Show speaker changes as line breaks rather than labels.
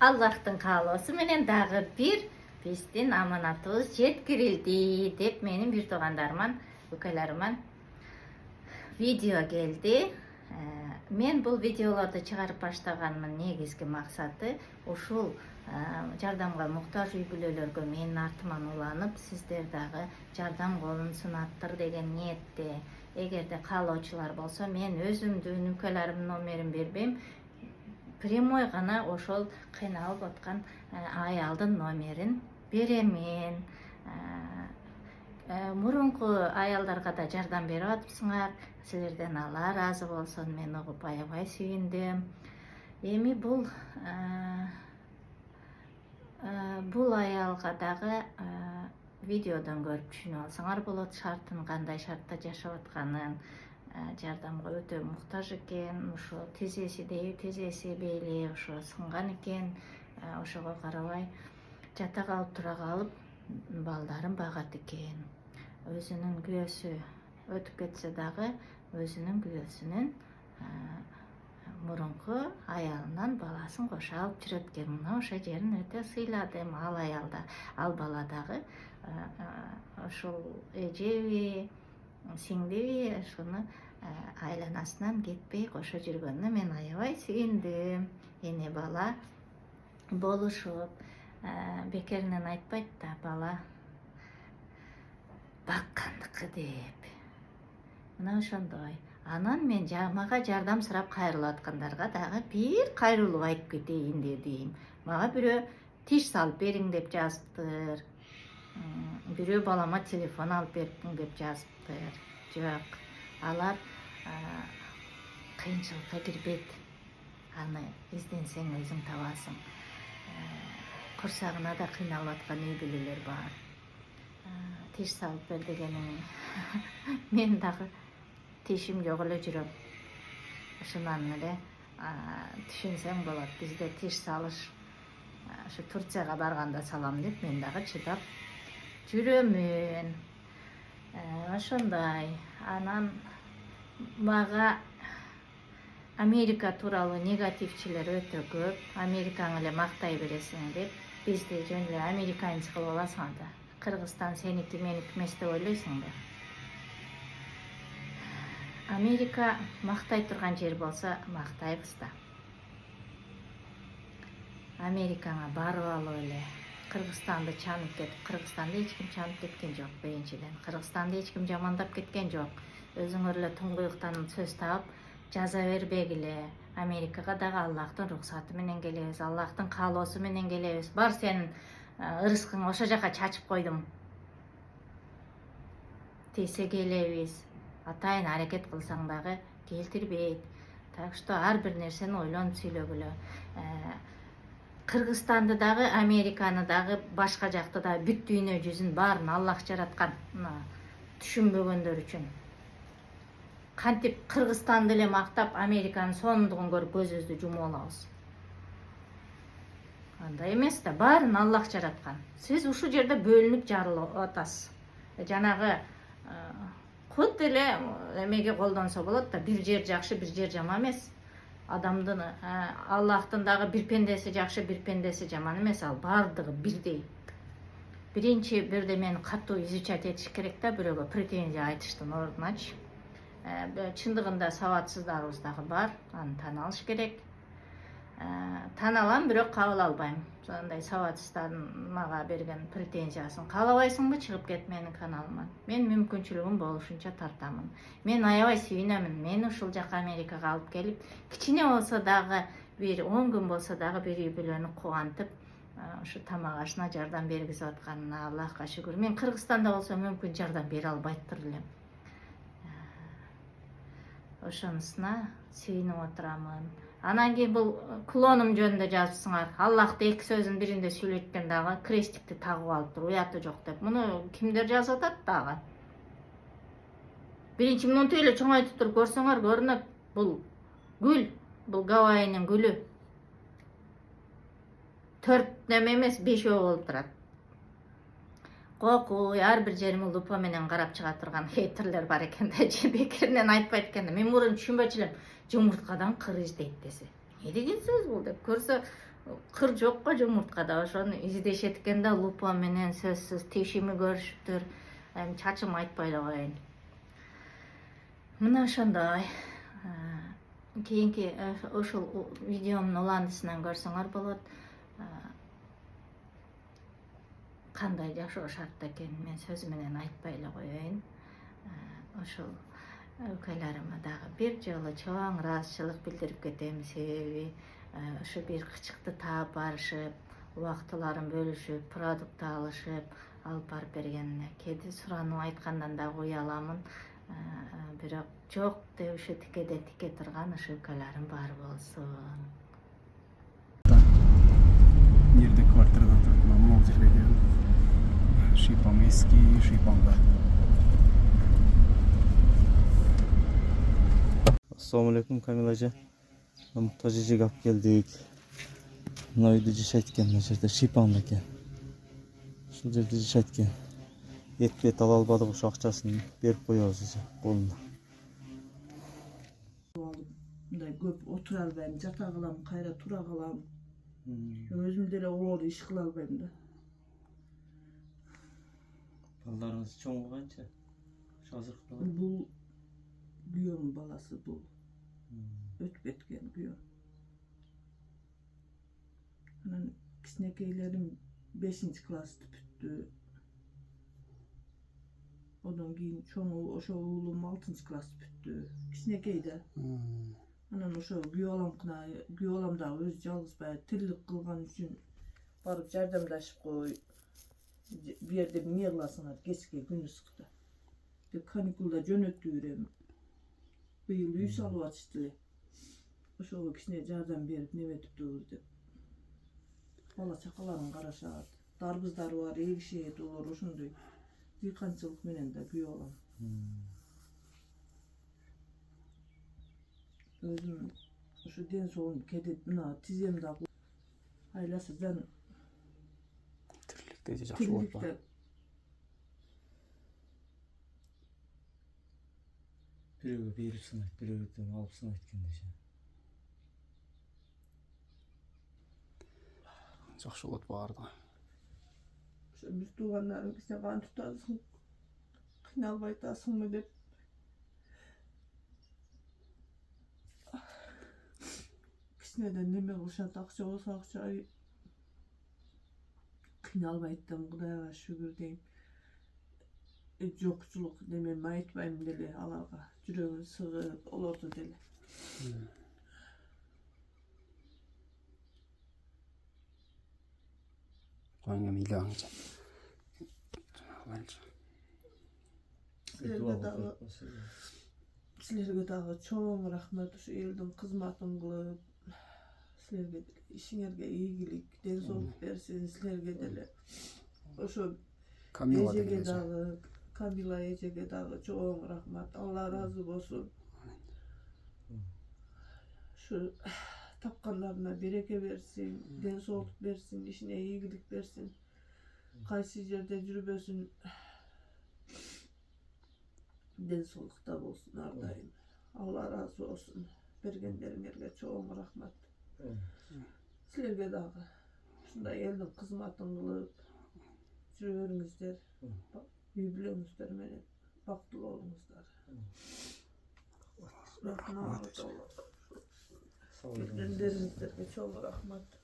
Аллахтың каалоосу менен дагы бир биздин аманатыбыз жеткирилди деп менин бир туугандарыман, укаларыман видео келди. Мен бул видеолорду чыгарып баштаганымдын негизги максаты ушул жардамга муктаж үй бүлөлөргө менин артыман уланып, сиздер дагы жардам колун сунаттыр деген ниетте. Эгерде каалоочулар болсо, мен өзүмдүн укаларымдын номерин бербейм. Прямой гана ошол кыйналып аткан аялдын номерин беремин. Мурунку аялдарга да жардам берип атыпсыңар. Силерден Алла ыраазы болсун. Мен угуп аябай сүйүндүм. Эми бул аялга дагы видеодон көрүп түшүнүп алсаңар болот. Шартын кандай шартта жашап атканын, жардамга өтө муктаж экен, ошо тизеси бейли ошо сынган экен. Ошого карабай жата калып, тура калып, балдарын багат экен. Өзүнүн күйөөсү өтүп кетсе дагы, өзүнүн күйөөсүнүн мурунку аялынан баласын кошо алып жүрөт экен. Мына ошо жерин өтө сыйладым. Ал аялда, ал бала дагы ошол эжеби, сиңдиби, ошону айланасынан кетпей кошо жүргөнүнө мен аябай сүйүндүм. Эне бала болушуп, бекеринен айтпайт да, бала баккандыкы деп. Мына ошондой. Анан мен мага жардам сурап кайрылып аткандарга дагы бир кайрылып айтып кетейин дедим. Мага бирөө тиш салып бериң деп жазыптыр. Бирөө балама телефон алып бериң деп жазыптыр. Жок, алар кыйынчылыкка кирбейт. Аны изденсең өзүң табасың. Курсагына да кыйналып аткан үй бүлөлөр бар. Тиш салып бер дегениң. Мен дагы тишим жок эле жүрөм. Ушунан эле түшүнсөң болот. Бизде тиш салыш ушу Турцияга барганда салам деп мен дагы чыдап жүрөмүн. Ошондой. Анан мага Америка тууралуу негативчилер өтө көп. Америкаң эле мактай бересиң деп, бизди жөн эле американец кылып аласың да. Кыргызстан сеники, меники эмес деп ойлойсуң да. Америка мактай турган жер болсо, мактайбыз да. Америкаңа барып алып эле Кыргызстанды чанып кетип, Кыргызстанды эч ким чанып кеткен жок биринчиден. Кыргызстанды эч ким жамандап кеткен жок. Өзүңөр эле туңгуюктан сөз таап жаза бербегиле. Америкага дагы Аллахтын руксаты менен келебиз, Аллахтын каалоосу менен келебиз. Бар сенин ырыскың ошо жака чачып койдум десе келебиз. Атайын аракет кылсаң дагы келтирбейт. Так что ар бир нерсени ойлонуп сүйлөгүлө. Кыргызстанды дагы, Американы дагы, башка жакты да бүт дүйнө жүзүн баарын Аллах жараткан. Түшүнбөгөндөр үчүн. Кантип Кыргызстанды эле мактап, Американын сонундугун көрүп көзүбүздү жумуп алабыз. Андай эмес да, баарын Аллах жараткан. Сиз ушул жерде бөлүнүп жарылып атасыз. Жанагы кут эле эмеге колдонсо болот да, бир жер жакшы, бир жер жаман эмес. Адамдын, Аллахтын дагы бир пендеси жакшы, бир пендеси жаман эмес, ал бардыгы бирдей. Биринчи бирдемени катуу изучать этиш керек да, бирөөгө претензия айтыштын ордуначы. Чындыгында сабатсыздарыбыз дагы бар, аны тана алыш керек. Тана алам, бирок кабыл албайм. Сондай сабатсыздардын мага берген претензиясын. Каалабайсыңбы, чыгып кет менин каналыман. Мен мүмкүнчүлүгүм болушунча тартамын. Мен аябай сүйүнөмүн. Мени ушул жака Америкага алып келип, кичине болсо дагы бир 10 күн болсо дагы бир үй бүлөнү кубантып, ушу тамак ашына жардам бергизип атканына Аллахка шүгүр. Мен Кыргызстанда болсо мүмкүн жардам бере албайттыр элем. Ошонусуна сүйүнүп отурамын. Анан кийин бул клонум жөнүндө жазыпсыңар. Аллахты эки сөзүн биринде сүйлөткөн дагы крестикти тагып алыптыр, уяты жок деп. Муну кимдер жазып атат дагы? Биринчи мынтип эле чоңойтуп туруп көрсөңөр көрүнөт. Бул гүл, бул Гавайинин гүлү. 4 неме эмес, 5 болуп турат. Кокуй, ар бир жериңи лупа менен карап чыга турган хейтерлер бар экен да, бекеринен айтпайт экен да. Мен мурун түшүнбөчү элем. Жумурткадан кыр издейт десе. Не деген сөз бул деп көрсө, Kır jok go jumurtkada ошону издешеткен да лупа менен сөзсүз тишими көрүшүптүр. Эми чачым айтпай эле коеюн. Мына ошондой. Кийинки ушул видеомдун уландысынан көрсөңөр болот. Кандай жашоо шартта экенин мен сөз менен айтпай эле коеюн. Ошол өлкөлөрүмө дагы бир жолу чоң ыраазычылык билдирип кетем. Себеби ушу бир кычыкты таап барышып, убактыларын бөлүшүп, продукт алышып, алып барып бергенине кээде суранып айткандан дагы уяламын. Бирок жок деп ушу тикеде тике турган ушу өлкөлөрүм бар болсун.
Нерде квартирада турдум, могул жерге келдим. Шипам эски, шипамда.
Assalamu alaikum Kamil Aja. Muhtaç ecek alып geldik. Mına uydu жашайт экен, мына жерде Шипан экен. Ушул жерде жашайт экен. Эт ала албадык, ошо акчасын берип коебуз эже колуна.
Мындай көп отура албайм, жата калам, кайра тура калам. Өзүм деле оор иш кыла албайм да.
Балдарыңыз чоң канча? Ошо азыркы бала.
Бул күйөөмүн баласы бул. Өтүп кеткен күйөө. Анан кичинекейлерим 5-классты бүттү. Одан кийин чоңу ошо уулум 6-классты бүттү. Кичинекей да. Анан ошо күйөө балам дагы өзү жалгыз баягы тирлик кылган үчүн барып жардамдашып кой. Бу жерде эмне кыласыңар кечке күн ысыкта. Деп каникулда жөнөттү берем. Быйыл үй салып атышты эле. Ошого кичине жардам берип неметип тур деп. Бала чакаларын карашат. Дарбыздары бар, эгишет, олар ошондой дыйканчылык менен да күйөө балам. Өзүм ошо ден соолугум кетет, мына тизем дагы айласыздан
Тирликте жакшы болот ба?
Бирөөгө берип сынайт, бирөөгө алып сынайт экен деше.
Жакшы болот баардыгы.
ошо биз туугандарым кичине кантип атасың, кыйналбай атасыңбы деп. Кичинеден неме кылышат, акча болсо акча кыйналбайт да, Кудайга шүгүр дейм. Жокчулук немеми айтпайм деле аларга, жүрөгүм сыгып, олорду деле.
Коюңа мыйлабаңчы.
Силерге дагы чоң рахмат, ушу элдин кызматын кылып, силерге ишиңерге ийгилик, ден соолук берсин силерге деле. Ошо эжеге дагы, Камила эжеге дагы чоң рахмат, Алла ыраазы болсун. Ушу тапкандарына береке берсин, ден соолук берсин, ишине ийгилик берсин. Кайсы жерде жүрбөсүн, ден соолукта болсун ар дайым. Алла ыраазы болсун. Бергендериңерге чоң рахмат. Силерге дагы ушундай элдин кызматын кылып жүрө бериңиздер. Үй бүлөңүздөр менен бактылуу болуңуздар. Рахмат. Бергендериңиздерге чоң рахмат.